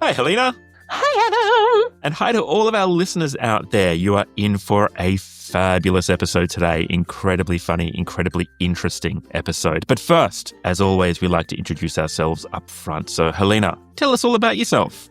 Hi, Helena. Hi, Adam. And hi to all of our listeners out there. You are in for a fabulous episode today. Incredibly funny, incredibly interesting episode. But first, as always, we like to introduce ourselves up front. So, Helena, tell us all about yourself.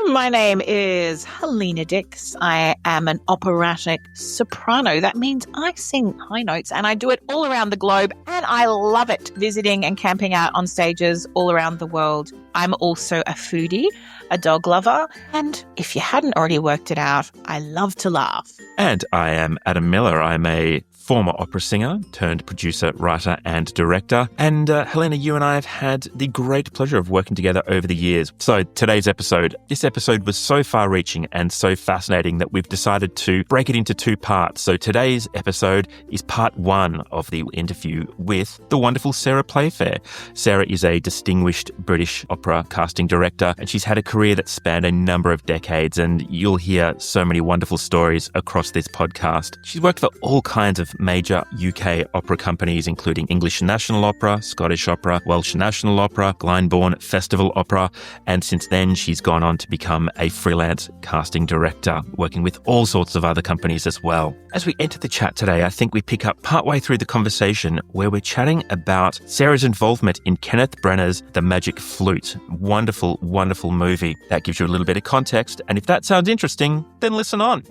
My name is Helena Dix. I am an operatic soprano. That means I sing high notes and I do it all around the globe, and I love it, visiting and camping out on stages all around the world. I'm also a foodie, a dog lover, and if you hadn't already worked it out, I love to laugh. And I am Adam Miller. I'm a former opera singer turned producer, writer and director. And Helena, you and I have had the great pleasure of working together over the years. So this episode was so far-reaching and so fascinating that we've decided to break it into two parts. So today's episode is part one of the interview with the wonderful Sarah Playfair. Sarah is a distinguished British opera casting director, and she's had a career that spanned a number of decades, and you'll hear so many wonderful stories across this podcast. She's worked for all kinds of major UK opera companies, including English National Opera, Scottish Opera, Welsh National Opera, Glyndebourne Festival Opera, and since then she's gone on to become a freelance casting director, working with all sorts of other companies as well. As we enter the chat today, I think we pick up partway through the conversation where we're chatting about Sarah's involvement in Kenneth Branagh's The Magic Flute. Wonderful, wonderful movie. That gives you a little bit of context, and if that sounds interesting, then listen on.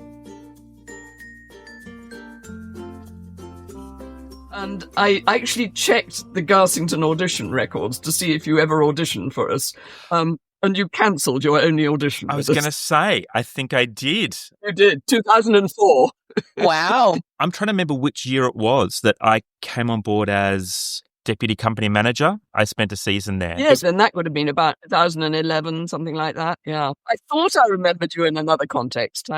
And I actually checked the Garsington audition records to see if you ever auditioned for us. And you cancelled your only audition. I was going to say, I think I did. You did, 2004. Wow. I'm trying to remember which year it was that I came on board as deputy company manager. I spent a season there. Yes, and that would have been about 2011, something like that. Yeah. I thought I remembered you in another context.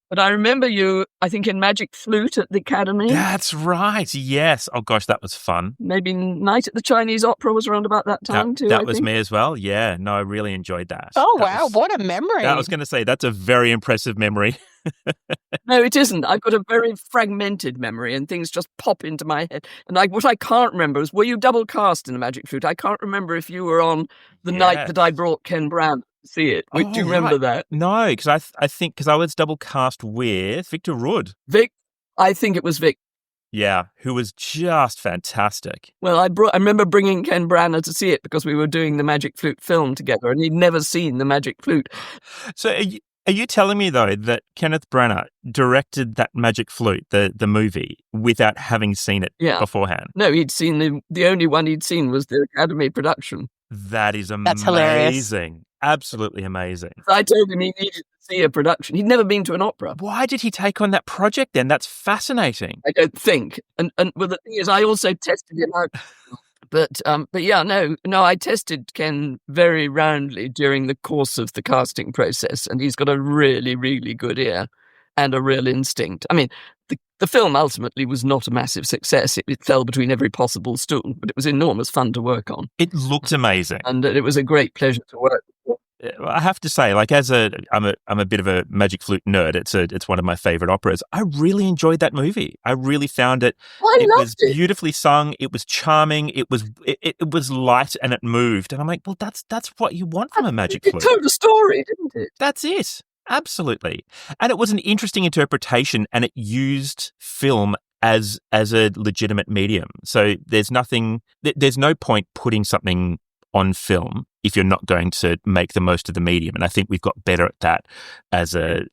But I remember you, I think, in Magic Flute at the Academy. That's right. Yes. Oh, gosh, that was fun. Maybe Night at the Chinese Opera was around about that time, too. That was me as well. Yeah. No, I really enjoyed that. Oh, wow. What a memory. I was going to say, that's a very impressive memory. No, it isn't. I've got a very fragmented memory and things just pop into my head. And what I can't remember is, were you double cast in the Magic Flute? I can't remember if you were on the night that I brought Ken Branagh to see it. Do you remember that? No, because I think I was double cast with Victor Rudd. Vic? I think it was Vic. Yeah, who was just fantastic. Well, I remember bringing Ken Branagh to see it because we were doing the Magic Flute film together and he'd never seen the Magic Flute. So are you telling me, though, that Kenneth Branagh directed that Magic Flute, the movie, without having seen it beforehand? No, he'd seen the only one he'd seen was the Academy production. That is amazing. That's hilarious. Absolutely amazing. I told him he needed to see a production. He'd never been to an opera. Why did he take on that project then? That's fascinating. I don't think. And well, the thing is, I also tested him out. But yeah, no, I tested Ken very roundly during the course of the casting process, and he's got a really, really good ear and a real instinct. I mean, the film ultimately was not a massive success. It fell between every possible stool, but it was enormous fun to work on. It looked amazing. And it was a great pleasure to work with. I have to say, like, I'm a bit of a Magic Flute nerd. It's one of my favorite operas. I really enjoyed that movie. I really found it. It was beautifully sung. It was charming. It was light and it moved. And I'm like, well, that's what you want from a Magic Flute. It told a story, didn't it? That's it. Absolutely. And it was an interesting interpretation, and it used film as a legitimate medium. So there's no point putting something on film if you're not going to make the most of the medium. And I think we've got better at that as a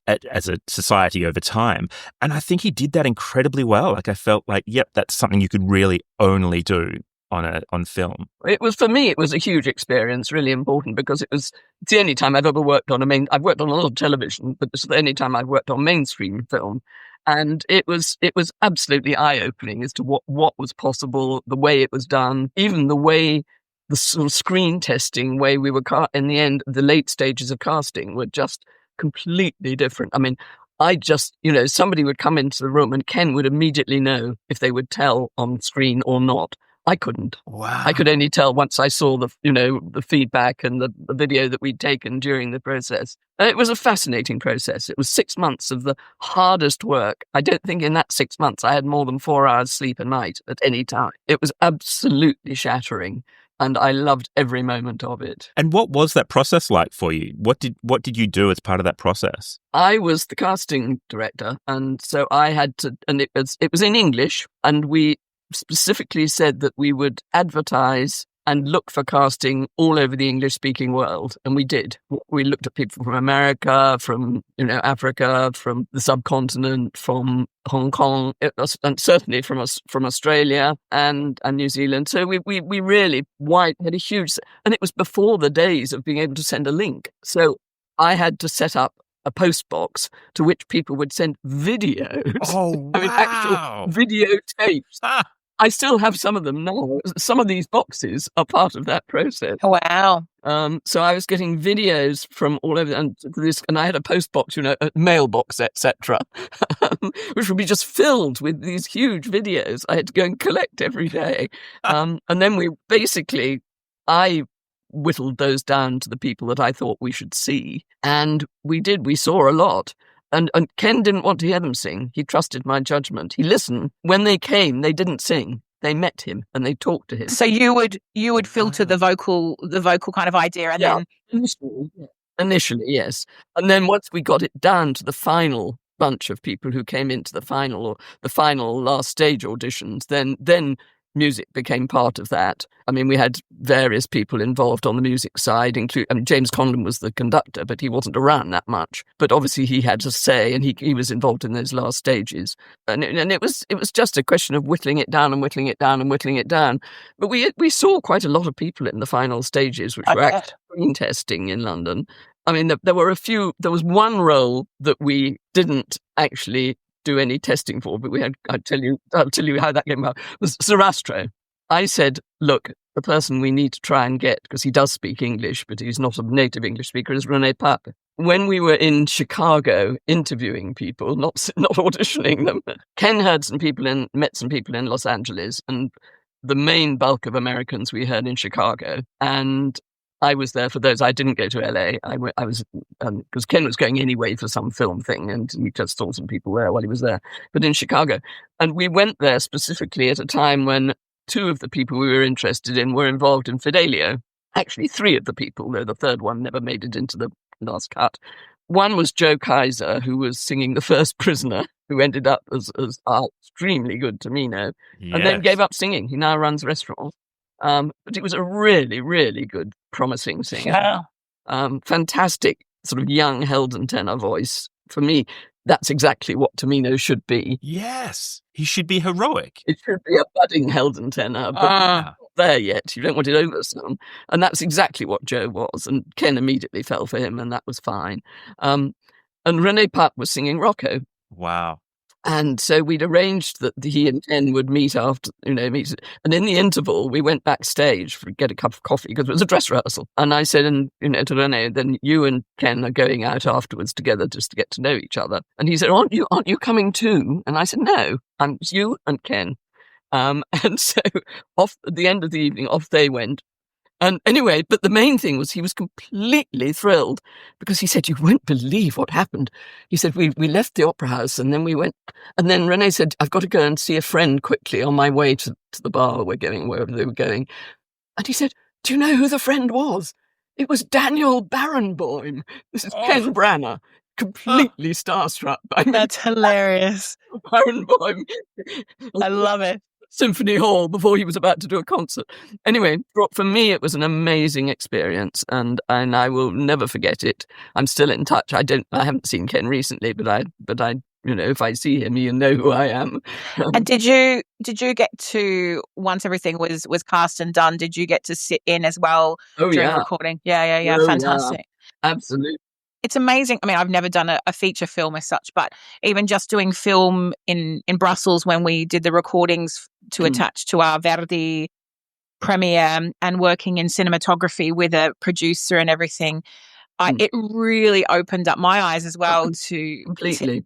society over time. And I think he did that incredibly well. Like, I felt like, yep, that's something you could really only do on film. For me, it was a huge experience, really important, because it's the only time I've ever worked on I've worked on a lot of television, but it's the only time I've worked on mainstream film. And it was absolutely eye-opening as to what was possible, the way it was done, even the way the sort of screen testing way we were in the end, the late stages of casting were just completely different. I mean, somebody would come into the room and Ken would immediately know if they would tell on screen or not. I couldn't. Wow. I could only tell once I saw the feedback and the video that we'd taken during the process. And it was a fascinating process. It was 6 months of the hardest work. I don't think in that 6 months I had more than 4 hours sleep a night at any time. It was absolutely shattering and I loved every moment of it. And what was that process like for you? What did you do as part of that process? I was the casting director, and so I had to, and it was in English, and we specifically said that we would advertise and look for casting all over the English-speaking world, and we did. We looked at people from America, from Africa, from the subcontinent, from Hong Kong, and certainly from Australia and New Zealand. So we really had a huge, and it was before the days of being able to send a link. So I had to set up a post box to which people would send videos. Oh, wow. I mean, actual videotapes. I still have some of them now. Some of these boxes are part of that process. Oh, wow. So I was getting videos from all over, and I had a post box, a mailbox, etc., which would be just filled with these huge videos I had to go and collect every day. And then I whittled those down to the people that I thought we should see. And we did. We saw a lot. And Ken didn't want to hear them sing. He trusted my judgment. He listened. When they came, they didn't sing. They met him and they talked to him. So you would filter the vocal kind of idea, and then initially, yes. And then once we got it down to the final bunch of people who came into the final or the final last stage auditions, then music became part of that. I mean, we had various people involved on the music side, including James Conlon was the conductor, but he wasn't around that much. But obviously he had to say, and he was involved in those last stages. And it was just a question of whittling it down and whittling it down and whittling it down. But we saw quite a lot of people in the final stages, which were actually screen testing in London. I mean, there were a few. There was one role that we didn't actually do any testing for, but we had. I'll tell you how that came about. It was Sarastro. I said, look, the person we need to try and get, because he does speak English, but he's not a native English speaker, is René Pape. When we were in Chicago interviewing people, not auditioning them, Ken heard some people met some people in Los Angeles, and the main bulk of Americans we heard in Chicago. And I was there for those. I didn't go to LA. I was because Ken was going anyway for some film thing, and he just saw some people there while he was there. But in Chicago, and we went there specifically at a time when two of the people we were interested in were involved in Fidelio. Actually, three of the people, though the third one never made it into the last cut. One was Joe Kaiser, who was singing The First Prisoner, who ended up as our extremely good Tamino, and then gave up singing. He now runs restaurants. But it was a really, really good, promising singer. Yeah. Fantastic sort of young Helden tenor voice. For me, that's exactly what Tamino should be. Yes, he should be heroic. It should be a budding Helden tenor, but not there yet. You don't want it oversung. And that's exactly what Joe was. And Ken immediately fell for him, and that was fine. And René Pape was singing Rocco. Wow. And so we'd arranged that he and Ken would meet after, and in the interval, we went backstage to get a cup of coffee because it was a dress rehearsal. And I said, to René, then you and Ken are going out afterwards together just to get to know each other. And he said, aren't you coming too? And I said, no, it's you and Ken. And so off at the end of the evening, off they went. And anyway, but the main thing was he was completely thrilled because he said, you won't believe what happened. He said, we left the opera house and then we went. And then René said, I've got to go and see a friend quickly on my way to the bar we're going, wherever they were going. And he said, do you know who the friend was? It was Daniel Barenboim. This is Ken Branagh, completely starstruck by me. That's hilarious. Barenboim. I love it. Symphony Hall before he was about to do a concert. Anyway, for me, it was an amazing experience, and I will never forget it. I'm still in touch. I haven't seen Ken recently, but I, if I see him, you know who I am. And did you get to, once everything was cast and done, did you get to sit in as well during recording? Yeah. Oh, fantastic. Yeah. Absolutely. It's amazing. I mean, I've never done a feature film as such, but even just doing film in Brussels when we did the recordings to attach to our Verdi premiere and working in cinematography with a producer and everything, it really opened up my eyes as well to completely.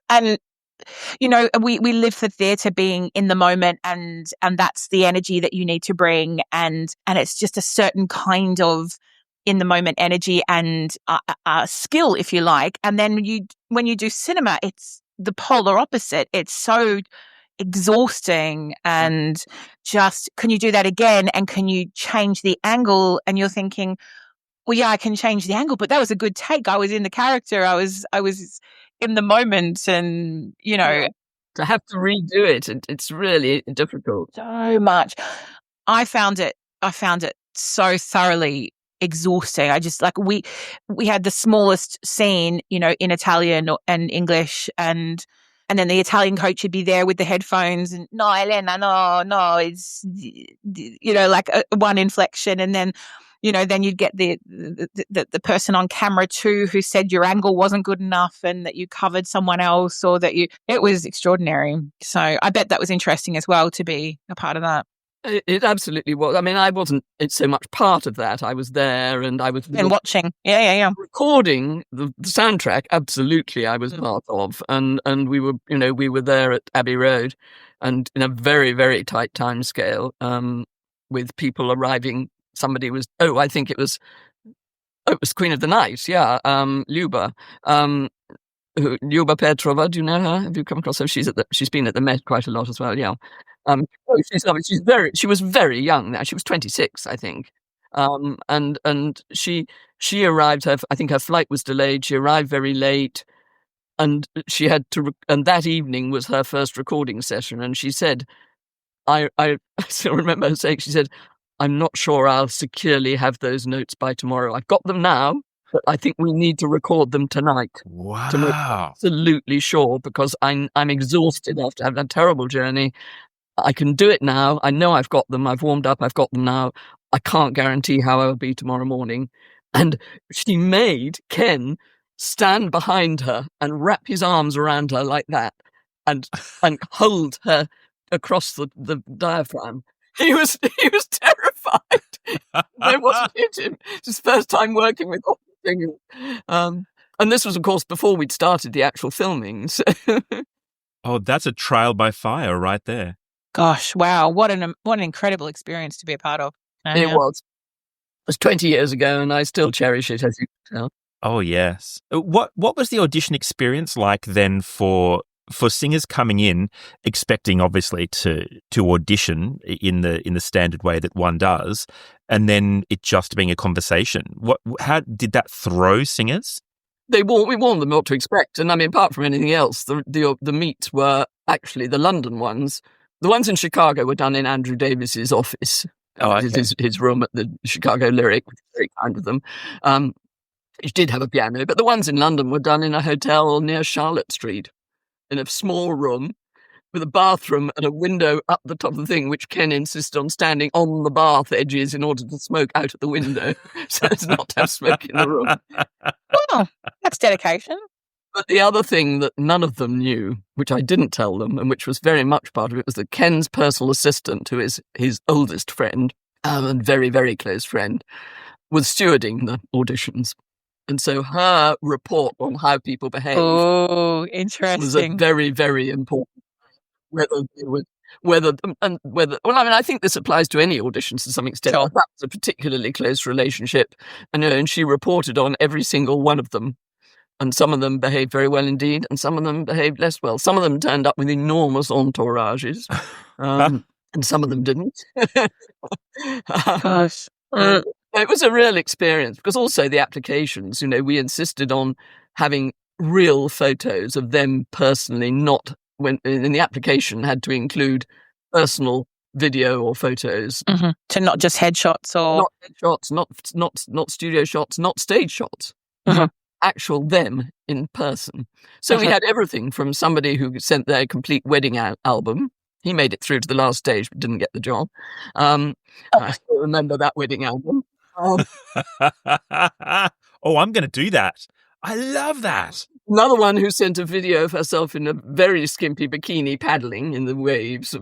And we live for theatre being in the moment, and that's the energy that you need to bring, and it's just a certain kind of in the moment energy and skill, if you like. And then when you do cinema, it's the polar opposite. It's so exhausting, and just, can you do that again? And can you change the angle? And you're thinking, well, yeah, I can change the angle, but that was a good take. I was in the character. I was in the moment, and to have to redo it's really difficult. So much. I found it so thoroughly exhausting. I just, like, we had the smallest scene, in Italian and English, and then the Italian coach would be there with the headphones, and no, Helena, no, it's like one inflection, and then then you'd get the person on camera too who said your angle wasn't good enough and that you covered someone else, or that it was extraordinary. So I bet that was interesting as well to be a part of that. It absolutely was. I mean, I wasn't so much part of that. I was there and I was watching. Yeah. Recording the soundtrack. Absolutely, I was part of, and we were there at Abbey Road, and in a very, very tight time scale, with people arriving. Somebody was, I think it was Queen of the Night, Luba. Luba Petrova, do you know her? Have you come across her? She's been at the Met quite a lot as well, yeah. She's lovely. She was very young now. She was 26, I think. And she arrived, I think her flight was delayed. She arrived very late, and she had to, and that evening was her first recording session. And she said, I still remember her saying, she said, I'm not sure I'll securely have those notes by tomorrow. I've got them now, but I think we need to record them tonight. Wow. To make absolutely sure, because I'm exhausted after having a terrible journey. I can do it now. I know I've got them. I've warmed up. I've got them now. I can't guarantee how I'll be tomorrow morning. And she made Ken stand behind her and wrap his arms around her like that and hold her across the diaphragm. He was terrified. I wasn't hit him. It's his first time working with operating. And this was, of course, before we'd started the actual filming. So. Oh, that's a trial by fire right there. Gosh, wow. What an incredible experience to be a part of. It was. It was 20 years ago, and I still cherish it, as you can tell. Oh, yes. What was the audition experience like then for singers coming in, expecting obviously to audition in the standard way that one does, and then it just being a conversation? How did that throw singers? We warned them what to expect, and I mean, apart from anything else, the meets were actually the London ones. The ones in Chicago were done in Andrew Davis's office. Oh, okay. His room at the Chicago Lyric, which was very kind of them. Which did have a piano, but the ones in London were done in a hotel near Charlotte Street, in a small room with a bathroom and a window up the top of the thing, which Ken insisted on standing on the bath edges in order to smoke out of the window, so as not to have smoke in the room. Oh, that's dedication. But the other thing that none of them knew, which I didn't tell them, and which was very much part of it, was that Ken's personal assistant, who is his oldest friend, and very, very close friend, was stewarding the auditions. And so her report on how people behaved was a very, very important. I think this applies to any auditions to some extent. Sure. That was a particularly close relationship, and she reported on every single one of them. And some of them behaved very well indeed, and some of them behaved less well. Some of them turned up with enormous entourages, and some of them didn't. Gosh. It was a real experience, because also the applications, we insisted on having real photos of them personally, not when in the application had to include personal video or photos. Mm-hmm. So not just headshots or... Not headshots, not studio shots, not stage shots. Mm-hmm. Actual them in person. So we had everything from somebody who sent their complete wedding album. He made it through to the last stage but didn't get the job. I still remember that wedding album. Oh, I'm going to do that. I love that. Another one who sent a video of herself in a very skimpy bikini paddling in the waves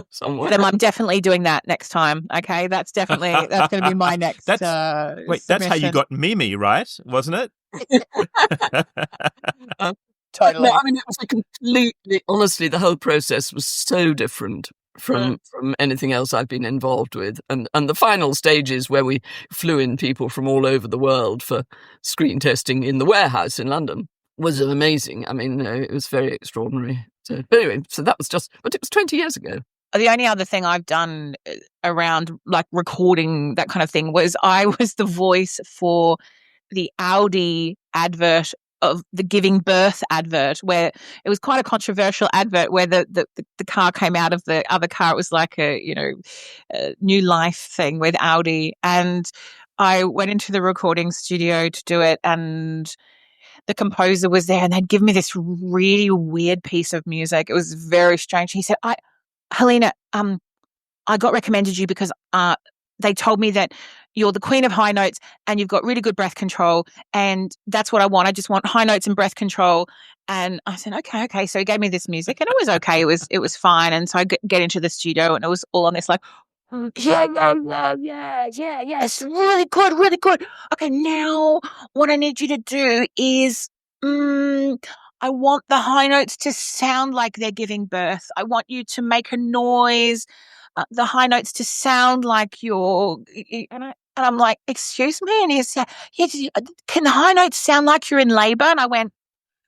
somewhere. Then I'm definitely doing that next time. Okay, that's going to be my next. That's how you got Mimi, right? Wasn't it? Totally. No, I mean, it was completely. Honestly, the whole process was so different from anything else I've been involved with, and the final stages where we flew in people from all over the world for screen testing in the warehouse in London was amazing. I mean, it was very extraordinary. So anyway, so that was but it was 20 years ago. The only other thing I've done around like recording that kind of thing was I was the voice for the Audi advert of the giving birth advert, where it was quite a controversial advert where the car came out of the other car. It was like a new life thing with Audi. And I went into the recording studio to do it, and the composer was there, and they'd give me this really weird piece of music. It was very strange. He said, Helena, I got recommended you because they told me that you're the queen of high notes and you've got really good breath control, and that's what I want. I just want high notes and breath control. And I said, okay. So he gave me this music, and it was okay. It was fine. And so I get into the studio, and it was all on this like, yeah, it's really good, really good. Okay, now what I need you to do is, I want the high notes to sound like they're giving birth. I want you to make a noise. The high notes to sound like and I'm like, excuse me? And he said, can the high notes sound like you're in labor? And I went,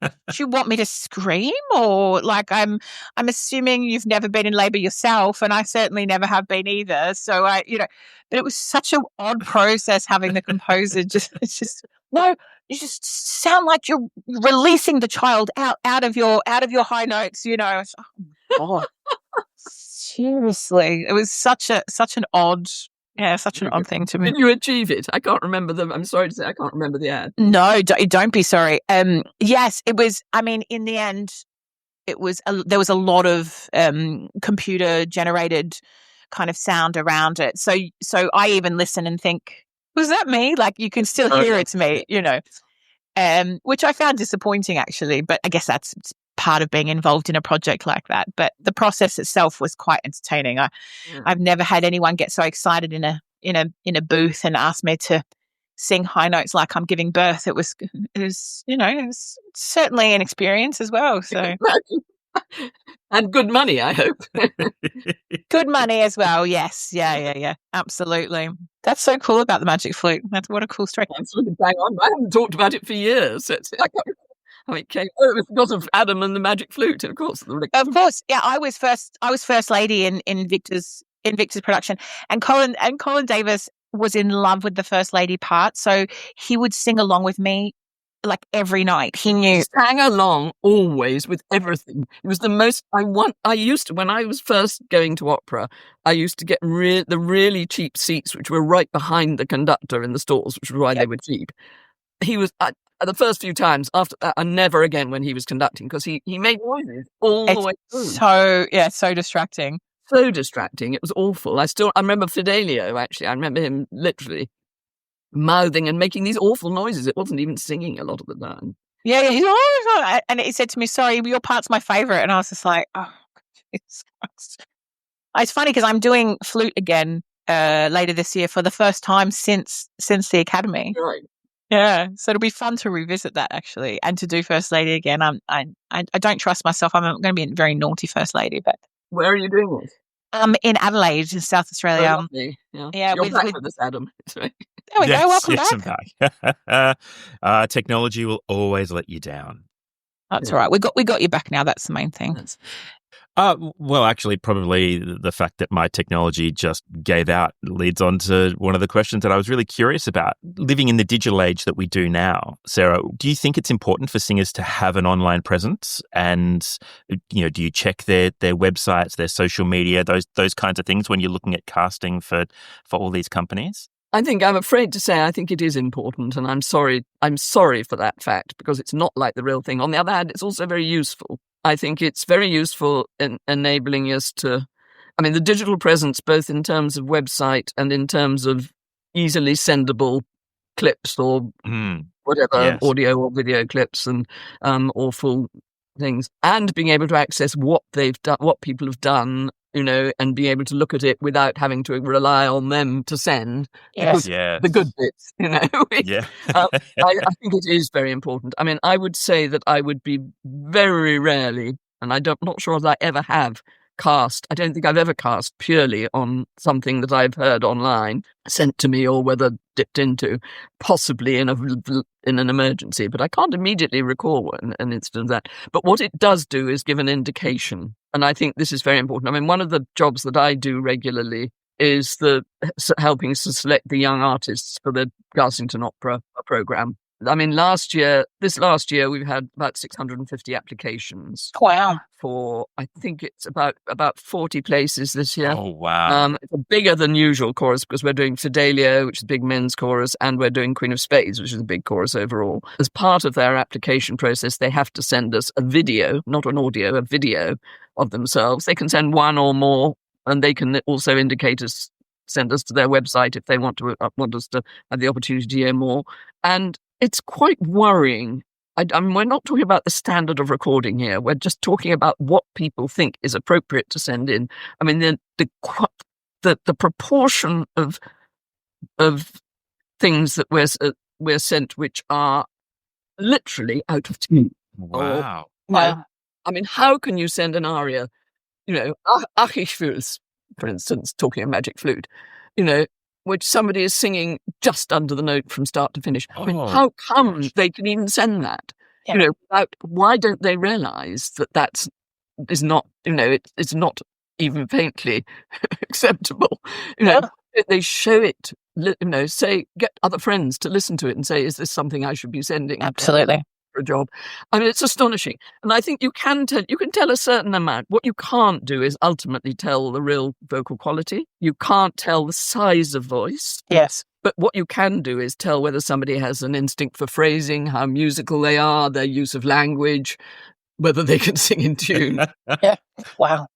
do you want me to scream? Or like, I'm assuming you've never been in labor yourself, and I certainly never have been either. So but it was such an odd process having the composer no, you just sound like you're releasing the child out of your high notes, It's, oh, God. Seriously, it was such an odd thing to me. Did you achieve it? I can't remember them. I'm sorry to say I can't remember the ad. No, don't be sorry. Yes, it was. I mean, in the end, it was. There was a lot of computer generated kind of sound around it. So I even listen and think, was that me? Like you can still hear it's me, which I found disappointing actually. But I guess that's part of being involved in a project like that. But the process itself was quite entertaining. I've never had anyone get so excited in a booth and ask me to sing high notes like I'm giving birth. It was certainly an experience as well. So and good money, I hope. Good money as well. Yes. Yeah. Absolutely. That's so cool about the Magic Flute. That's what a cool story. That's really bang on. I haven't talked about it for years. It was because of Adam and the Magic Flute, of course. Of course, yeah. I was first lady in Victor's production, and Colin Davis was in love with the first lady part, so he would sing along with me like every night. He knew. He sang along always with everything. It was the most. I used to, when I was first going to opera, I used to get the really cheap seats, which were right behind the conductor in the stalls, which was why they were cheap. He was. The first few times after that, and never again when he was conducting, because he made noises all the way through. So distracting. So distracting. It was awful. I remember Fidelio, actually. I remember him literally mouthing and making these awful noises. It wasn't even singing a lot of the time. Yeah. He's like, oh, and he said to me, sorry, your part's my favourite. And I was just like, oh, Jesus Christ. It's funny because I'm doing Flute again later this year for the first time since the Academy. Right. Yeah, so it'll be fun to revisit that actually, and to do First Lady again. I don't trust myself. I'm going to be a very naughty First Lady. But where are you doing it? In Adelaide, in South Australia. Yeah, you're back with us, Adam. There we go. Welcome back. Technology will always let you down. That's all right. We got you back now. That's the main thing. Well, actually, probably the fact that my technology just gave out leads on to one of the questions that I was really curious about. Living in the digital age that we do now, Sarah, do you think it's important for singers to have an online presence? And, do you check their websites, their social media, those kinds of things when you're looking at casting for all these companies? I'm afraid to say I think it is important, and I'm sorry for that fact, because it's not like the real thing. On the other hand, it's also very useful. I think it's very useful in enabling us the digital presence, both in terms of website and in terms of easily sendable clips or whatever, audio or video clips and or full things, and being able to access what they've done, what people have done, and be able to look at it without having to rely on them to send the good bits, Yeah. I think it is very important. I mean, I would say that I would be very rarely, and I'm not sure that I ever have, cast. I don't think I've ever cast purely on something that I've heard online, sent to me, or whether dipped into, possibly in an emergency. But I can't immediately recall an instance of that. But what it does do is give an indication. And I think this is very important. I mean, one of the jobs that I do regularly is helping to select the young artists for the Garsington Opera programme. I mean, this last year, we've had about 650 applications. Wow. For, I think it's about 40 places this year. Oh, wow. It's a bigger than usual chorus because we're doing Fidelio, which is a big men's chorus, and we're doing Queen of Spades, which is a big chorus overall. As part of their application process, they have to send us a video, not an audio, a video of themselves. They can send one or more, and they can also send us to their website if they want us to have the opportunity to hear more. And it's quite worrying. I mean, we're not talking about the standard of recording here. We're just talking about what people think is appropriate to send in. I mean, the proportion of things that we're sent which are literally out of tune. Wow. Wow. I mean, how can you send an aria? Ach ich fühl's, for instance, talking of Magic Flute, which somebody is singing just under the note from start to finish. I mean, how come they can even send that? Yeah. Why don't they realise that is not, it's not even faintly acceptable? They show it, say, get other friends to listen to it and say, is this something I should be sending? Absolutely. For a job. I mean, it's astonishing. And I think you can tell a certain amount. What you can't do is ultimately tell the real vocal quality. You can't tell the size of voice. Yes. But what you can do is tell whether somebody has an instinct for phrasing, how musical they are, their use of language, whether they can sing in tune. Yeah. Wow.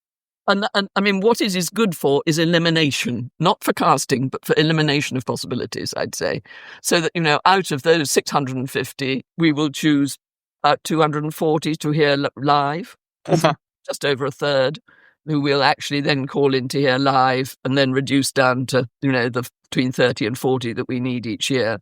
And I mean, what it is good for is elimination, not for casting, but for elimination of possibilities, I'd say. So that, out of those 650, we will choose about 240 to hear live, just over a third, who we'll actually then call in to hear live and then reduce down to, the between 30 and 40 that we need each year.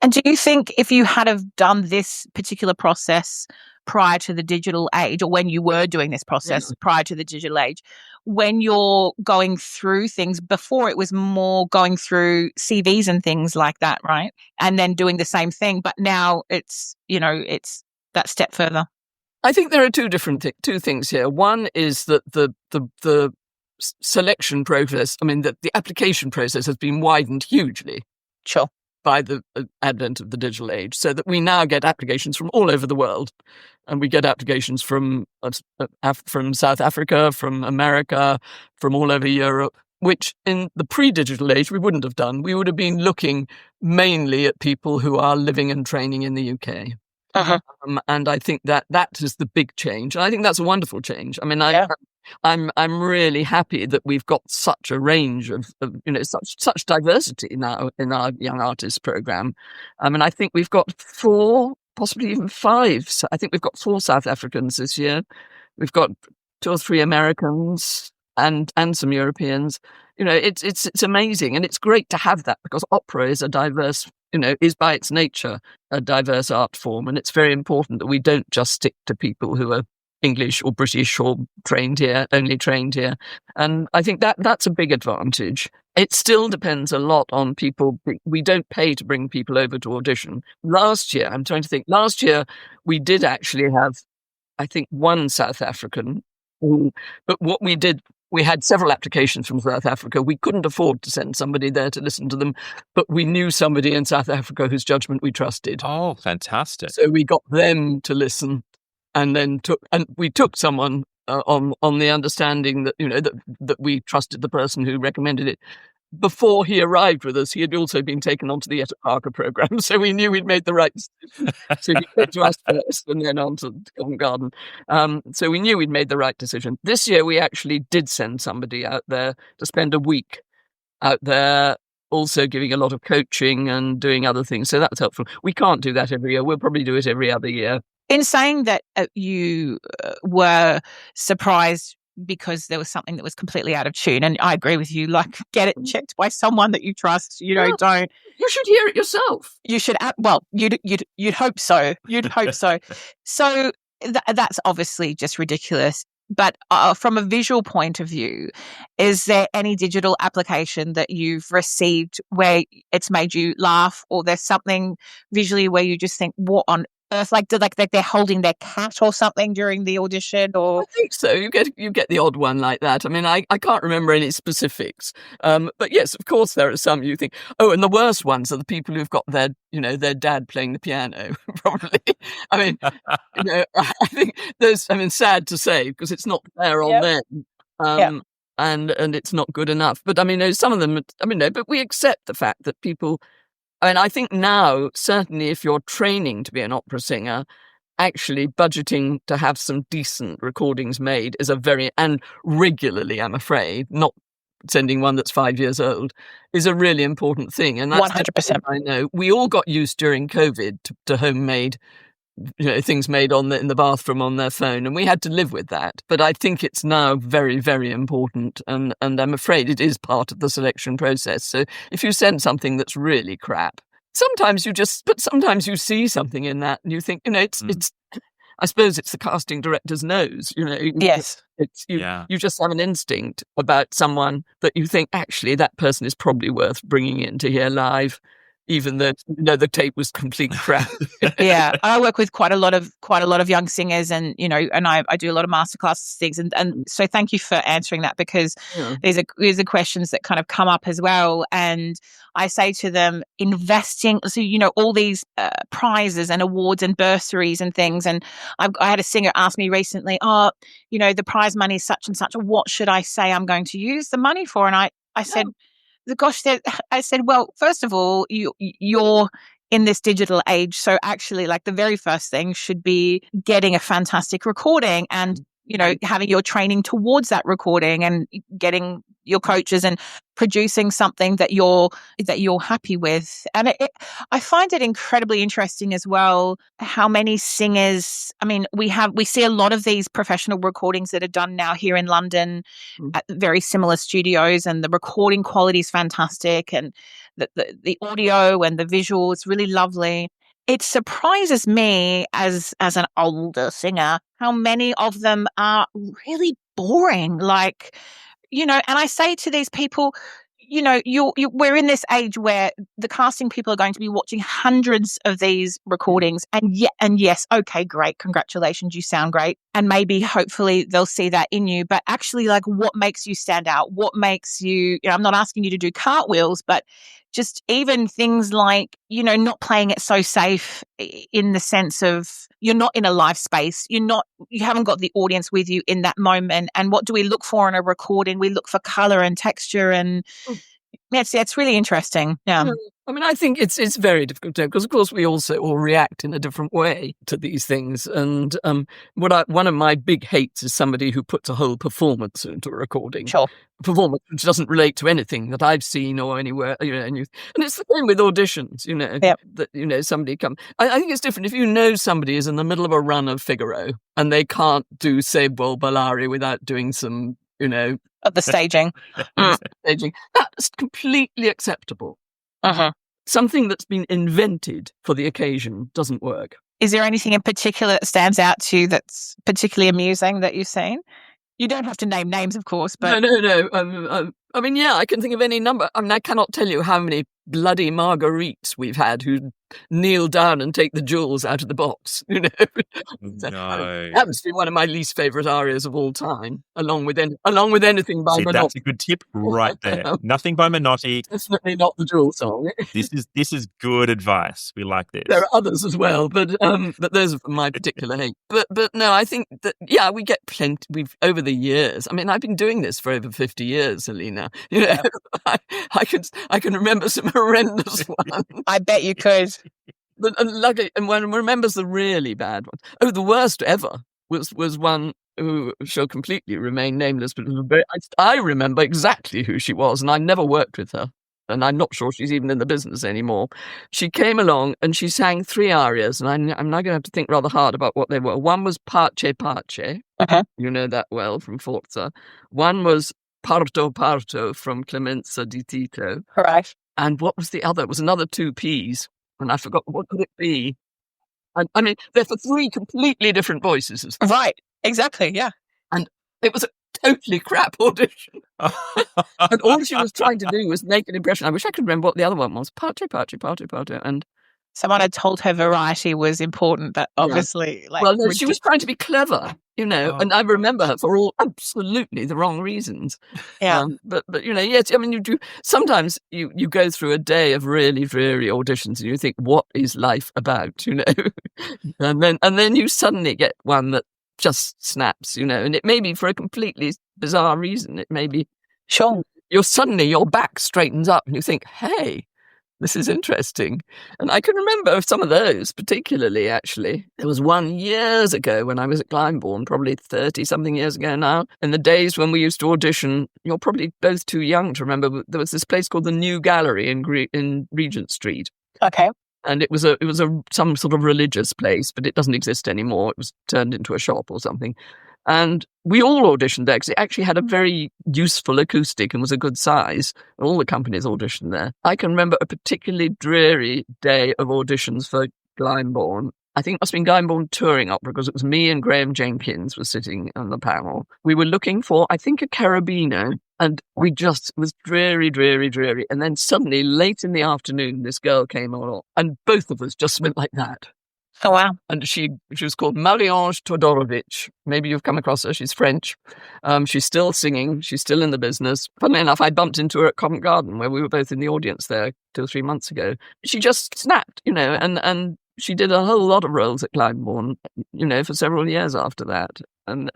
And do you think if you had have done this particular process prior to the digital age, or when you were doing this process prior to the digital age, when you're going through things, before it was more going through CVs and things like that, right? And then doing the same thing, but now it's that step further. I think there are two things here. One is that the selection process, I mean, the application process has been widened hugely. Sure. By the advent of the digital age, so that we now get applications from all over the world, and we get applications from South Africa, from America, from all over Europe, which in the pre-digital age we wouldn't have done. We would have been looking mainly at people who are living and training in the UK. And I think that is the big change. And I think that's a wonderful change. I mean, I'm really happy that we've got such a range of such diversity now in our young artists program. I mean, I think we've got 4, possibly even 5. So I think we've got 4 South Africans this year. We've got 2 or 3 Americans and some Europeans. It's amazing, and it's great to have that, because opera is a diverse, is by its nature a diverse art form, and it's very important that we don't just stick to people who are English or British or only trained here. And I think that's a big advantage. It still depends a lot on people. We don't pay to bring people over to audition. Last year, we did actually have, I think, 1 South African. But what we did, we had several applications from South Africa. We couldn't afford to send somebody there to listen to them, but we knew somebody in South Africa whose judgment we trusted. Oh, fantastic. So we got them to listen. And then we took someone on the understanding that that we trusted the person who recommended it. Before he arrived with us, he had also been taken onto the Etta Parker program, so we knew we'd made the right decision. So he came to us first, and then on to Covent Garden. So we knew we'd made the right decision. This year, we actually did send somebody out there to spend a week out there, also giving a lot of coaching and doing other things. So that's helpful. We can't do that every year. We'll probably do it every other year. In saying that you were surprised because there was something that was completely out of tune, and I agree with you, like, get it checked by someone that you trust. Don't. You should hear it yourself. You should. Well, you'd hope so. You'd hope so. So that's obviously just ridiculous. But from a visual point of view, is there any digital application that you've received where it's made you laugh, or there's something visually where you just think, what on earth? Like they're holding their cat or something during the audition, or I think so. You get the odd one like that. I mean, I can't remember any specifics. But yes, of course, there are some you think, oh, and the worst ones are the people who've got their dad playing the piano, probably. I mean, I think sad to say, because it's not fair on them. And it's not good enough. But I mean, some of them, but we accept the fact that people, and I think now, certainly if you're training to be an opera singer, actually budgeting to have some decent recordings made is and regularly, I'm afraid, not sending one that's 5 years old, is a really important thing. And that's 100%. I know. We all got used during COVID to homemade, things made in the bathroom on their phone, and we had to live with that. But I think it's now very, very important, and I'm afraid it is part of the selection process. So if you send something that's really crap, sometimes you see something in that and you think, it's I suppose it's the casting director's nose, Yes. You just have an instinct about someone that you think, actually, that person is probably worth bringing in to hear live, even though the tape was complete crap. Yeah, I work with quite a lot of young singers, and I do a lot of masterclass things, and so thank you for answering that, because these are questions that kind of come up as well, and I say to them, investing, so all these prizes and awards and bursaries and things, and I had a singer ask me recently, the prize money is such and such, what should I say I'm going to use the money for? And I said, gosh, I said, well, first of all, you're in this digital age. So actually, like, the very first thing should be getting a fantastic recording and, having your training towards that recording and getting your coaches and producing something that you're happy with. And I find it incredibly interesting as well how many singers, I mean, we see a lot of these professional recordings that are done now here in London at very similar studios, and the recording quality is fantastic, and the audio and the visual is really lovely. It surprises me as an older singer how many of them are really boring. Like, and I say to these people, we're in this age where the casting people are going to be watching hundreds of these recordings, and yes, okay, great, congratulations, you sound great, and maybe hopefully they'll see that in you. But actually, like, what makes you stand out? What makes you? I'm not asking you to do cartwheels, but just even things like, not playing it so safe, in the sense of you're not in a live space. You haven't got the audience with you in that moment. And what do we look for in a recording? We look for color and texture, and it's really interesting. Yeah. I mean, I think it's very difficult to know, because, of course, we also all react in a different way to these things. And one of my big hates is somebody who puts a whole performance into a recording. Sure. A performance which doesn't relate to anything that I've seen or anywhere, and it's the same with auditions, that, somebody come. I think it's different if somebody is in the middle of a run of Figaro and they can't do Sebo Ballari without doing some, Of the staging. Staging. That's completely acceptable. Uh-huh. Something that's been invented for the occasion doesn't work. Is there anything in particular that stands out to you that's particularly amusing that you've seen? You don't have to name names, of course, but... No. I mean, I can think of any number. I mean, I cannot tell you how many bloody Marguerites we've had who kneel down and take the jewels out of the box. No. That must be one of my least favourite arias of all time, along with anything by Menotti. That's a good tip right there. Nothing by Menotti. Definitely not the jewel song. This is good advice. We like this. There are others as well, but those are my particular hate. But no, I think that we get plenty. We've over the years. I mean, I've been doing this for over 50 years, Helena. I can remember some horrendous ones. I bet you could. And one remembers the really bad ones. Oh, the worst ever was one who shall completely remain nameless, but I remember exactly who she was, and I never worked with her, and I'm not sure she's even in the business anymore. She came along and she sang 3 arias, and I'm now going to have to think rather hard about what they were. One was Pace Pace, you know that well from Forza. One was Parto Parto from Clemenza di Tito. Right. And what was the other? It was another 2 Ps, and I forgot, what could it be? I mean, they're for 3 completely different voices. Right, exactly, yeah. And It was a totally crap audition. And all she was trying to do was make an impression. I wish I could remember what the other one was. Parte. And someone had told her variety was important, but obviously, well, no, she was trying to be clever, and I remember her for all absolutely the wrong reasons. Yeah. But yes, I mean, you do. Sometimes you go through a day of really dreary auditions and you think, what is life about, and then you suddenly get one that just snaps, and it may be for a completely bizarre reason. It may be, sure, your back straightens up and you think, hey, this is interesting. And I can remember some of those particularly, actually. There was one years ago when I was at Glyndebourne, probably 30-something years ago now, in the days when we used to audition. You're probably both too young to remember, but there was this place called the New Gallery in Regent Street. Okay. And it was some sort of religious place, but it doesn't exist anymore. It was turned into a shop or something. And we all auditioned there because it actually had a very useful acoustic and was a good size. All the companies auditioned there. I can remember a particularly dreary day of auditions for Glyndebourne. I think it must have been Glyndebourne Touring Opera because it was me and Graham Jenkins were sitting on the panel. We were looking for, I think, a carabiner. And it was dreary. And then suddenly, late in the afternoon, this girl came on, and both of us just went like that. Oh, wow. And she was called Marie-Ange Todorovich. Maybe you've come across her. She's French. She's still singing. She's still in the business. Funnily enough, I bumped into her at Covent Garden, where we were both in the audience there 2 or 3 months ago. She just snapped, and she did a whole lot of roles at Glyndebourne, for several years after that. And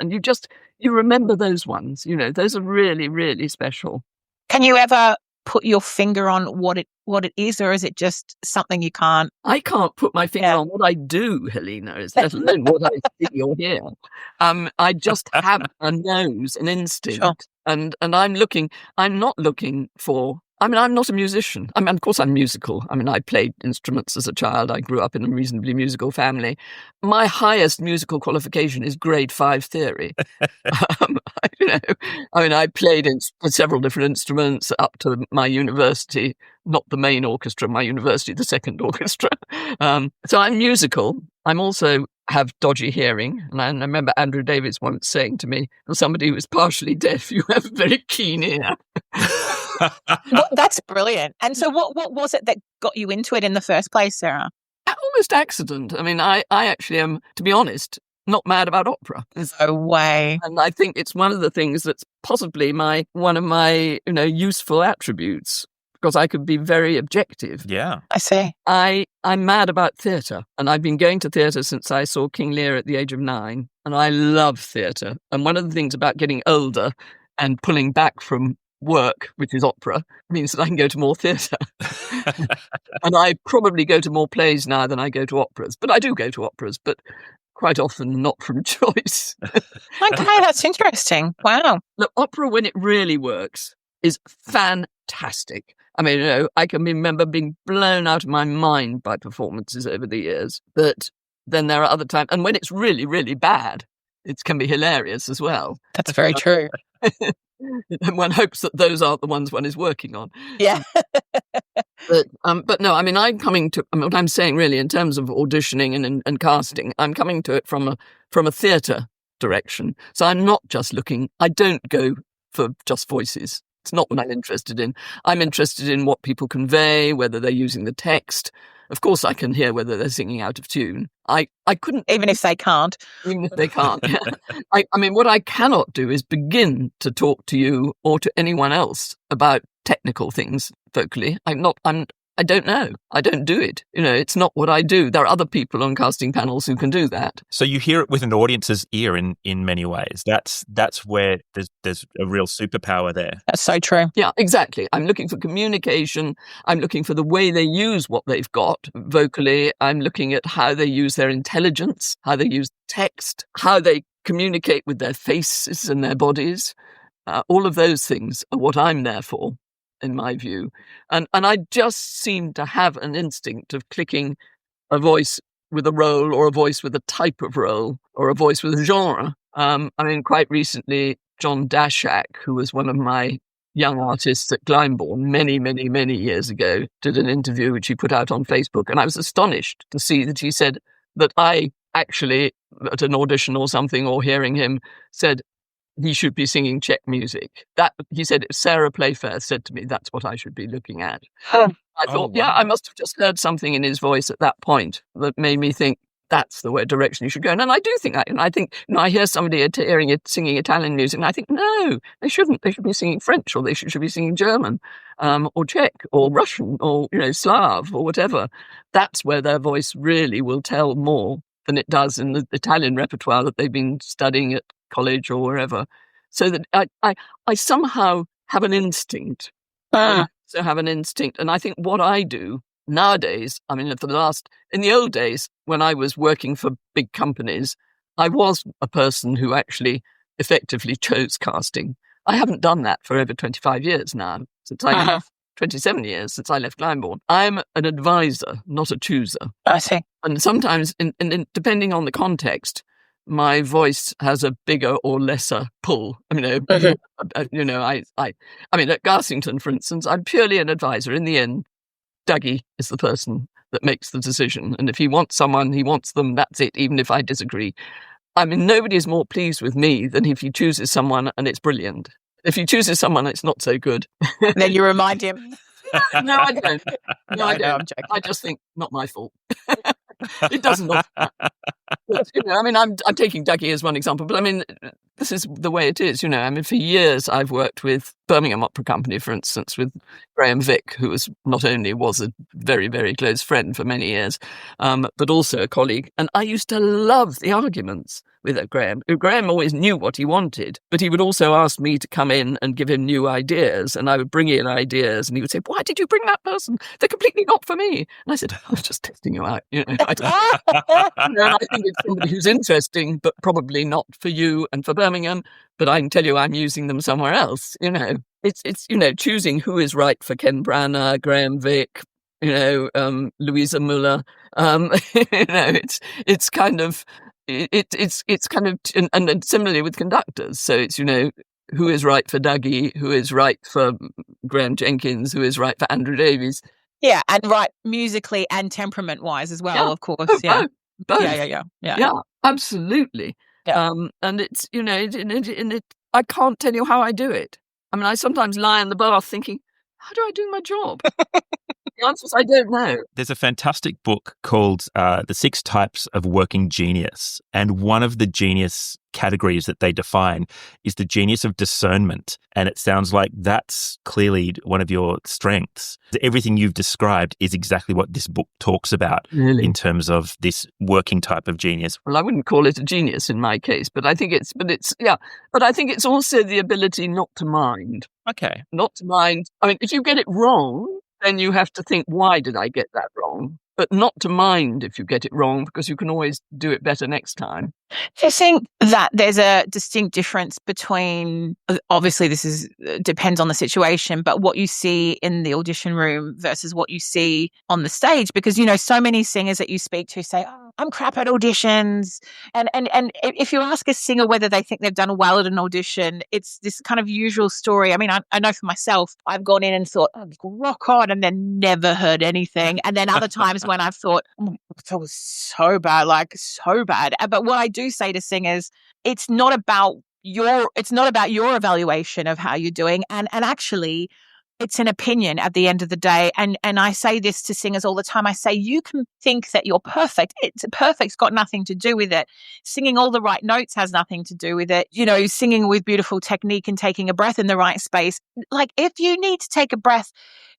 you remember those ones, those are really, really special. Can you ever put your finger on what it is, or is it just something you can't? I can't put my finger on what I do, Helena, let alone what I see or hear. I just have a nose, an instinct. Sure. And I'm not looking for, I'm not a musician. Of course I'm musical. I played instruments as a child. I grew up in a reasonably musical family. My highest musical qualification is grade 5 theory. I played in several different instruments up to my university, not the main orchestra, my university, the second orchestra. So I'm musical. I'm also have dodgy hearing. And I remember Andrew Davies once saying to me, as somebody who is partially deaf, you have a very keen ear. Well, that's brilliant. And so what was it that got you into it in the first place, Sarah? Almost accident. I actually am, to be honest, not mad about opera. No way. And I think it's one of the things that's possibly one of my useful attributes, because I could be very objective. Yeah. I see. I'm mad about theatre, and I've been going to theatre since I saw King Lear at the age of 9, and I love theatre. And one of the things about getting older and pulling back from work, which is opera, means that I can go to more theatre. And I probably go to more plays now than I go to operas. But I do go to operas, but quite often not from choice. Okay, that's interesting. Wow. Look, opera, when it really works, is fantastic. I can remember being blown out of my mind by performances over the years. But then there are other times, and when it's really, really bad, it can be hilarious as well. That's very true. And one hopes that those aren't the ones one is working on. Yeah. But no, I'm coming to what I'm saying really in terms of auditioning and casting. I'm coming to it from a theatre direction. So I'm not just looking. I don't go for just voices. It's not what I'm interested in. I'm interested in what people convey, whether they're using the text. Of course, I can hear whether they're singing out of tune. I couldn't... Even if they can't. Even if they can't. What I cannot do is begin to talk to you or to anyone else about technical things vocally. I don't know. I don't do it. It's not what I do. There are other people on casting panels who can do that. So you hear it with an audience's ear in many ways. That's where there's a real superpower there. That's so true. Yeah, exactly. I'm looking for communication. I'm looking for the way they use what they've got vocally. I'm looking at how they use their intelligence, how they use text, how they communicate with their faces and their bodies. All of those things are what I'm there for, in my view. And I just seem to have an instinct of clicking a voice with a role or a voice with a type of role or a voice with a genre. Quite recently, John Dashak, who was one of my young artists at Glyndebourne many, many, many years ago, did an interview which he put out on Facebook. And I was astonished to see that he said that I actually, at an audition or something, or hearing him, said, he should be singing Czech music. That, he said, Sarah Playfair said to me, that's what I should be looking at. I thought, wow. I must have just heard something in his voice at that point that made me think that's the direction you should go. And I do think that. And I think, I hear somebody singing Italian music, and I think, no, they shouldn't. They should be singing French, or they should be singing German, or Czech, or Russian, or, Slav, or whatever. That's where their voice really will tell more than it does in the Italian repertoire that they've been studying at college or wherever. So that I somehow have an instinct. So have an instinct. And I think what I do nowadays, I mean, in the old days, when I was working for big companies, I was a person who actually effectively chose casting. I haven't done that for over 25 years now, 27 years since I left Glyndebourne. I'm an advisor, not a chooser. I see. And sometimes, depending on the context, my voice has a bigger or lesser pull. I mean, I mean, at Garsington, for instance, I'm purely an advisor. In the end, Dougie is the person that makes the decision. And if he wants someone, he wants them, that's it, even if I disagree. I mean, nobody is more pleased with me than if he chooses someone and it's brilliant. If he chooses someone, it's not so good. Then you remind him. No, I don't. No, I No, don't. I'm joking. I just think, not my fault. It doesn't. But, I mean, I'm taking Dougie as one example, but I mean, this is the way it is. I mean, for years I've worked with Birmingham Opera Company, for instance, with Graham Vick, who was a very, very close friend for many years, but also a colleague. And I used to love the arguments with Graham. Graham always knew what he wanted, but he would also ask me to come in and give him new ideas. And I would bring in ideas, and he would say, "Why did you bring that person? They're completely not for me." And I said, "I was just testing you out." And I think it's somebody who's interesting, but probably not for you and for Birmingham. But I can tell you, I'm using them somewhere else. It's choosing who is right for Ken Branagh, Graham Vick, Louisa Muller. It's kind of. It's kind of, and similarly with conductors. So it's, who is right for Dougie, who is right for Graham Jenkins, who is right for Andrew Davies. Yeah, and right musically and temperament-wise as well, of course. Both. Yeah, absolutely. Yeah. And it's, I can't tell you how I do it. I mean, I sometimes lie in the bath thinking, how do I do my job? The answer is I don't know. There's a fantastic book called The 6 Types of Working Genius. And one of the genius categories that they define is the genius of discernment. And it sounds like that's clearly one of your strengths. Everything you've described is exactly what this book talks about in terms of this working type of genius. Well, I wouldn't call it a genius in my case, but I think but I think it's also the ability not to mind. Okay. Not to mind. I mean, if you get it wrong, then you have to think, why did I get that wrong? But not to mind if you get it wrong, because you can always do it better next time. Do you think that there's a distinct difference between, obviously this depends on the situation, but what you see in the audition room versus what you see on the stage? Because, so many singers that you speak to say, "Oh, I'm crap at auditions." And if you ask a singer whether they think they've done well at an audition, it's this kind of usual story. I mean, I know for myself, I've gone in and thought, "Oh, rock on," and then never heard anything. And then other times when I've thought, "Oh, that was so bad, like so bad." But what I do say to singers, it's not about your evaluation of how you're doing, and actually it's an opinion at the end of the day. And I say this to singers all the time. I say, you can think that you're perfect. Perfect's got nothing to do with it. Singing all the right notes has nothing to do with it. Singing with beautiful technique and taking a breath in the right space. Like, if you need to take a breath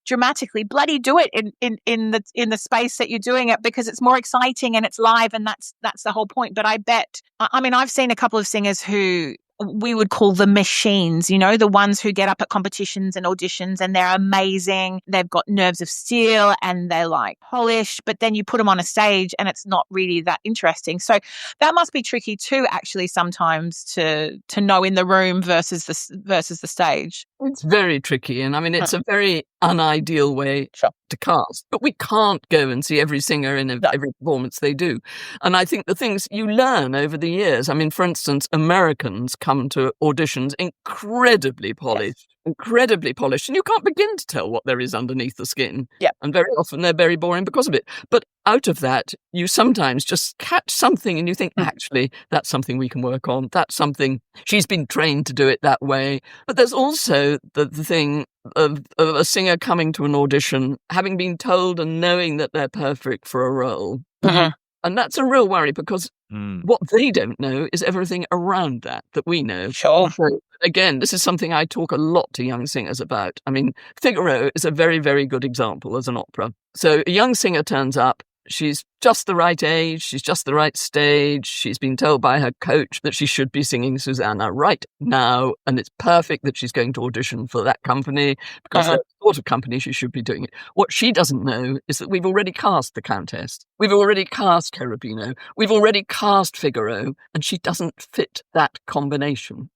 dramatically, bloody do it in the space that you're doing it, because it's more exciting and it's live, and that's the whole point. But I bet, I mean, I've seen a couple of singers who we would call the machines, the ones who get up at competitions and auditions and they're amazing. They've got nerves of steel and they're like polished, but then you put them on a stage and it's not really that interesting. So that must be tricky too, actually, sometimes to know in the room versus the stage. It's very tricky. And I mean, it's a very unideal way to cast, but we can't go and see every singer in every performance they do. And I think the things you learn over the years, I mean, for instance, Americans come to auditions incredibly polished, and you can't begin to tell what there is underneath the skin. Yeah. And very often they're very boring because of it. But out of that, you sometimes just catch something and you think, actually, that's something we can work on. That's something, she's been trained to do it that way. But there's also the thing of a singer coming to an audition, having been told and knowing that they're perfect for a role. And that's a real worry, because what they don't know is everything around that we know. Sure. So, again, this is something I talk a lot to young singers about. I mean, Figaro is a very, very good example as an opera. So a young singer turns up. She's just the right age. She's just the right stage. She's been told by her coach that she should be singing Susanna right now. And it's perfect that she's going to audition for that company, because that's the sort of company she should be doing it. What she doesn't know is that we've already cast the Countess. We've already cast Cherubino. We've already cast Figaro. And she doesn't fit that combination.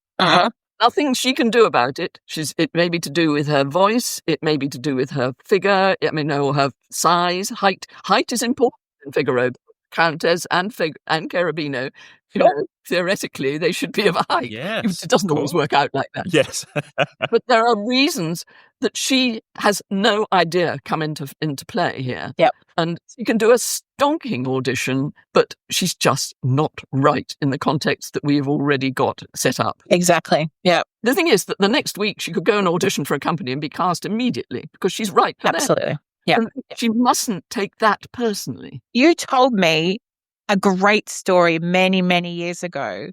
Nothing she can do about it. It may be to do with her voice. It may be to do with her figure. Or her size, height. Height is important in Figaro. Countess and Cherubino, theoretically, they should be of a height. Yes, it doesn't always work out like that. Yes. But there are reasons that she has no idea come into play here. Yep. And she can do a stonking audition, but she's just not right in the context that we've already got set up. Exactly. Yeah. The thing is that the next week she could go and audition for a company and be cast immediately, because she's right for Absolutely. that. Yeah. And she mustn't take that personally. You told me a great story many, many years ago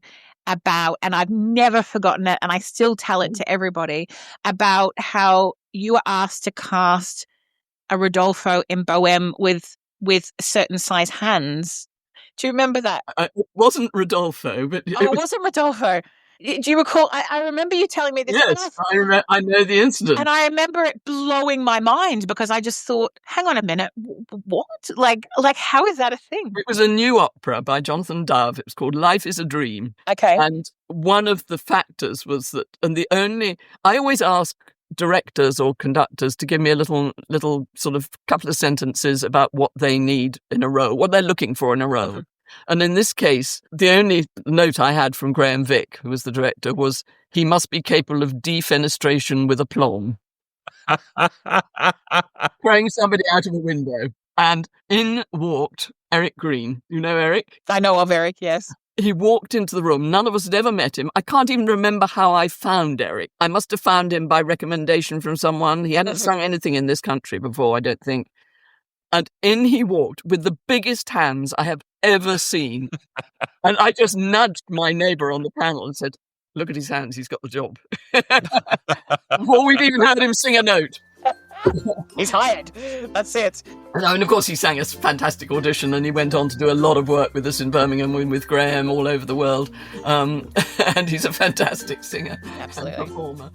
about, and I've never forgotten it, and I still tell it to everybody, about how you were asked to cast a Rodolfo in Bohème with certain size hands. Do you remember that? It wasn't Rodolfo, but it wasn't Rodolfo. Do you recall? I remember you telling me this. Yes, I know the incident. And I remember it blowing my mind, because I just thought, hang on a minute, what? Like, how is that a thing? It was a new opera by Jonathan Dove. It was called Life is a Dream. Okay. And one of the factors was that, I always ask directors or conductors to give me a little sort of couple of sentences about what they need in a role, what they're looking for in a role. And in this case, the only note I had from Graham Vick, who was the director, was he must be capable of defenestration with aplomb. Throwing somebody out of a window. And in walked Eric Green. You know Eric? I know of Eric, yes. He walked into the room. None of us had ever met him. I can't even remember how I found Eric. I must have found him by recommendation from someone. He hadn't sung anything in this country before, I don't think. And in he walked with the biggest hands I have ever seen. And I just nudged my neighbour on the panel and said, look at his hands, he's got the job. Before we've even heard him sing a note. He's hired. That's it. And of course he sang a fantastic audition, and he went on to do a lot of work with us in Birmingham and with Graham all over the world. And he's a fantastic singer. Absolutely. And performer.